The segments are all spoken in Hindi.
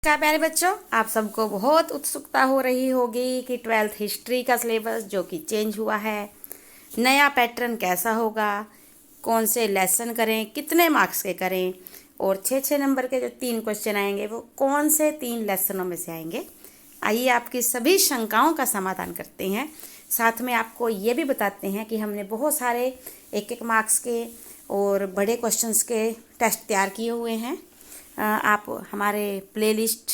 नमस्कार प्यारे बच्चों, आप सबको बहुत उत्सुकता हो रही होगी कि 12th हिस्ट्री का सिलेबस जो कि चेंज हुआ है, नया पैटर्न कैसा होगा, कौन से लेसन करें, कितने मार्क्स के करें और 6-6 नंबर के जो 3 क्वेश्चन आएंगे वो कौन से 3 लेसनों में से आएंगे। आइए आपकी सभी शंकाओं का समाधान करते हैं। साथ में आपको ये भी बताते हैं कि हमने बहुत सारे 1-1 मार्क्स के और बड़े क्वेश्चंस के टेस्ट तैयार किए हुए हैं। आप हमारे प्लेलिस्ट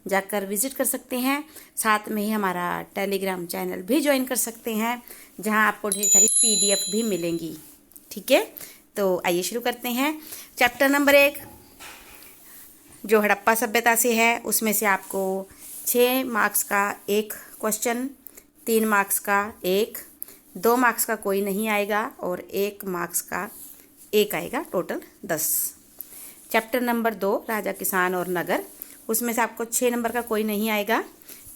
जाकर विज़िट कर सकते हैं। साथ में ही हमारा टेलीग्राम चैनल भी ज्वाइन कर सकते हैं, जहां आपको ढेर सारी PDF भी मिलेंगी। ठीक है, तो आइए शुरू करते हैं। चैप्टर नंबर 1 जो हड़प्पा सभ्यता से है, उसमें से आपको 6 मार्क्स का 1 क्वेश्चन, 3 मार्क्स का 1, 2 मार्क्स का कोई नहीं आएगा और 1 मार्क्स का 1 आएगा, टोटल 10। चैप्टर नंबर 2 राजा किसान और नगर, उसमें से आपको 6 नंबर का कोई नहीं आएगा,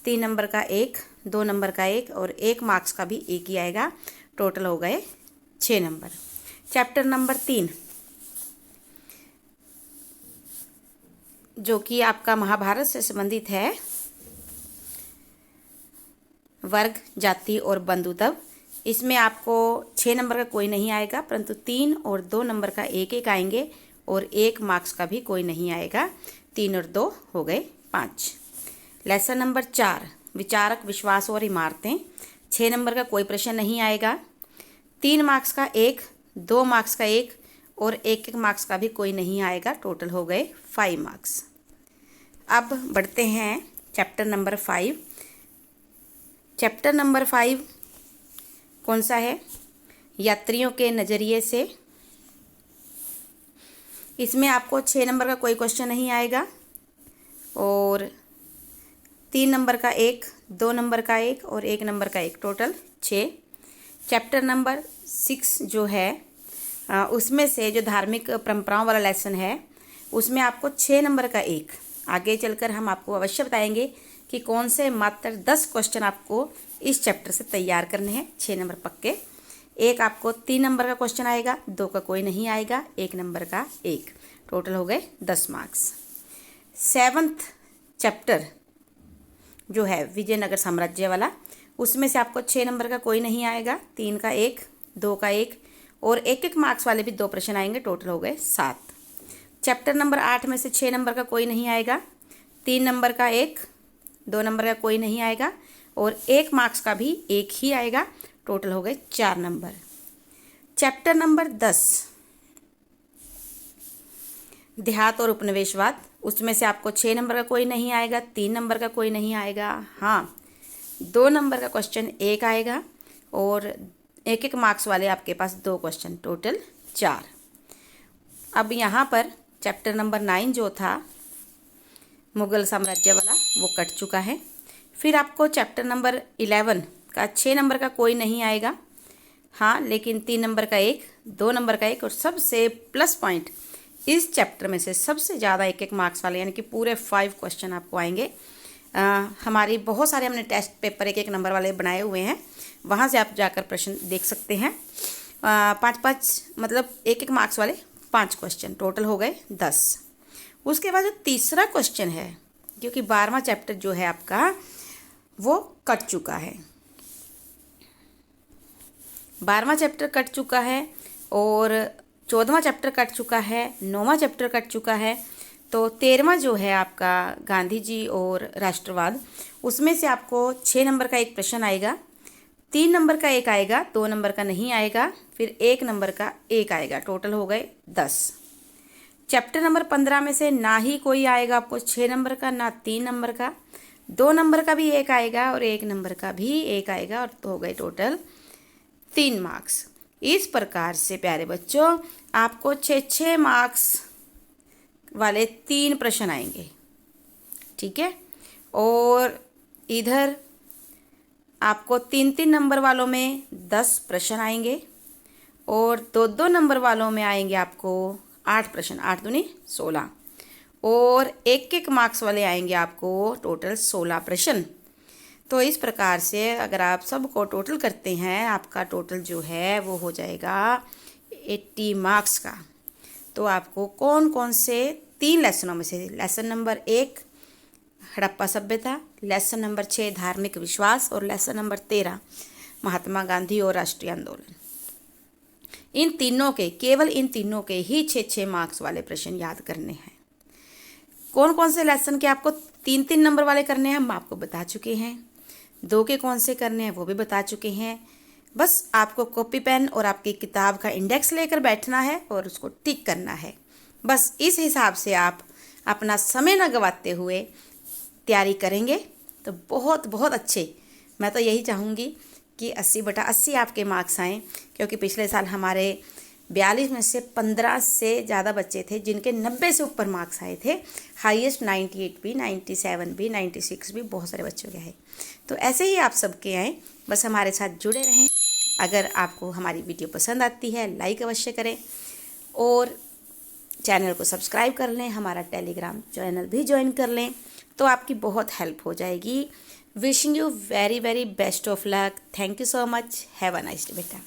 3 नंबर का 1, 2 नंबर का 1 और 1 मार्क्स का भी 1 ही आएगा, टोटल हो गए 6 नंबर। चैप्टर नंबर 3 जो कि आपका महाभारत से संबंधित है, वर्ग, जाति और बंधुत्व, इसमें आपको 6 नंबर का कोई नहीं आएगा, परंतु 3 और 2 नंबर का 1-1 आएंगे और 1 मार्क्स का भी कोई नहीं आएगा। 3 और 2 हो गए 5। लेसन नंबर 4 विचारक, विश्वास और इमारतें, 6 नंबर का कोई प्रश्न नहीं आएगा, 3 मार्क्स का 1, 2 मार्क्स का 1 और 1-1 मार्क्स का भी कोई नहीं आएगा, टोटल हो गए 5 मार्क्स। अब बढ़ते हैं चैप्टर नंबर 5। चैप्टर नंबर 5 कौन सा है? यात्रियों के नज़रिए से। इसमें आपको 6 नंबर का कोई क्वेश्चन नहीं आएगा और 3 नंबर का 1, 2 नंबर का 1 और 1 नंबर का 1, टोटल 6। चैप्टर नंबर 6 जो है उसमें से जो धार्मिक परंपराओं वाला लेसन है, उसमें आपको 6 नंबर का 1, आगे चलकर हम आपको अवश्य बताएंगे कि कौन से मात्र 10 क्वेश्चन आपको इस चैप्टर से तैयार करने हैं, 6 नंबर पक्के। 1 आपको 3 नंबर का क्वेश्चन आएगा, 2 का कोई नहीं आएगा, 1 नंबर का 1, टोटल हो गए 10 मार्क्स। 7th चैप्टर जो है विजयनगर साम्राज्य वाला, उसमें से आपको 6 नंबर का कोई नहीं आएगा, 3 का 1, 2 का 1 और 1-1 मार्क्स वाले भी 2 प्रश्न आएंगे, टोटल हो गए 7। चैप्टर नंबर 8 में से 6 नंबर का कोई नहीं आएगा, 3 नंबर का 1, 2 नंबर का कोई नहीं आएगा और 1 मार्क्स का भी 1 ही आएगा, टोटल हो गए 4 नंबर। चैप्टर नंबर 10 देहात और उपनिवेशवाद, उसमें से आपको 6 नंबर का कोई नहीं आएगा, 3 नंबर का कोई नहीं आएगा, हाँ 2 नंबर का क्वेश्चन 1 आएगा और 1-1 मार्क्स वाले आपके पास 2 क्वेश्चन, टोटल 4। अब यहाँ पर चैप्टर नंबर 9 जो था मुगल साम्राज्य वाला, वो कट चुका है। फिर आपको चैप्टर नंबर 11 का 6 नंबर का कोई नहीं आएगा, हाँ लेकिन 3 नंबर का 1, 2 नंबर का 1 और सबसे प्लस पॉइंट इस चैप्टर में से सबसे ज़्यादा 1-1 मार्क्स वाले, यानी कि पूरे 5 क्वेश्चन आपको आएंगे। हमारी बहुत सारे हमने टेस्ट पेपर 1-1 नंबर वाले बनाए हुए हैं, वहाँ से आप जाकर प्रश्न देख सकते हैं। 5-5 मतलब 1-1 मार्क्स वाले 5 क्वेश्चन, टोटल हो गए 10। उसके बाद जो तीसरा क्वेश्चन है, क्योंकि 12वां चैप्टर जो है आपका वो कट चुका है, 12वां चैप्टर कट चुका है और 14वां चैप्टर कट चुका है, 9वां चैप्टर कट चुका है, तो 13वां जो है आपका गांधी जी और राष्ट्रवाद, उसमें से आपको 6 नंबर का 1 प्रश्न आएगा, 3 नंबर का 1 आएगा, 2 नंबर का नहीं आएगा, फिर 1 नंबर का 1 आएगा, टोटल हो गए 10। चैप्टर नंबर 15 में से ना ही कोई आएगा आपको 6 नंबर का, ना 3 नंबर का, 2 नंबर का भी 1 आएगा और 1 नंबर का भी 1 आएगा, और तो हो गए टोटल 3 मार्क्स। इस प्रकार से प्यारे बच्चों आपको 6-6 मार्क्स वाले 3 प्रश्न आएंगे, ठीक है। और इधर आपको 3-3 नंबर वालों में 10 प्रश्न आएंगे और 2-2 नंबर वालों में आएंगे आपको 8 प्रश्न, 8 दूनी 16 और 1-1 मार्क्स वाले आएंगे आपको टोटल 16 प्रश्न। तो इस प्रकार से अगर आप सबको टोटल करते हैं, आपका टोटल जो है वो हो जाएगा 80 मार्क्स का। तो आपको कौन कौन से 3 लेसनों में से लेसन नंबर 1 हड़प्पा सभ्यता, लेसन नंबर 6 धार्मिक विश्वास और लेसन नंबर 13 महात्मा गांधी और राष्ट्रीय आंदोलन। इन तीनों के, केवल इन तीनों के ही 6-6 मार्क्स वाले प्रश्न याद करने हैं। कौन कौन से लेसन के आपको 3-3 नंबर वाले करने हैं हम आपको बता चुके हैं। 2 के कौन से करने हैं वो भी बता चुके हैं। बस आपको कॉपी पेन और आपकी किताब का इंडेक्स लेकर बैठना है और उसको टिक करना है। बस इस हिसाब से आप अपना समय न गंवाते हुए तैयारी करेंगे तो बहुत बहुत अच्छे, मैं तो यही चाहूँगी कि 80/80 आपके मार्क्स आएँ, क्योंकि पिछले साल हमारे 42 में से 15 से ज़्यादा बच्चे थे जिनके 90 से ऊपर मार्क्स आए थे। हाईएस्ट 98 भी, 97 भी, 96 भी बहुत सारे बच्चों के हैं। तो ऐसे ही आप सबके आएँ, बस हमारे साथ जुड़े रहें। अगर आपको हमारी वीडियो पसंद आती है लाइक अवश्य करें और चैनल को सब्सक्राइब कर लें, हमारा टेलीग्राम चैनल भी ज्वाइन कर लें, तो आपकी बहुत हेल्प हो जाएगी। Wishing you very very best of luck. Thank you so much. Have a nice day बेटा।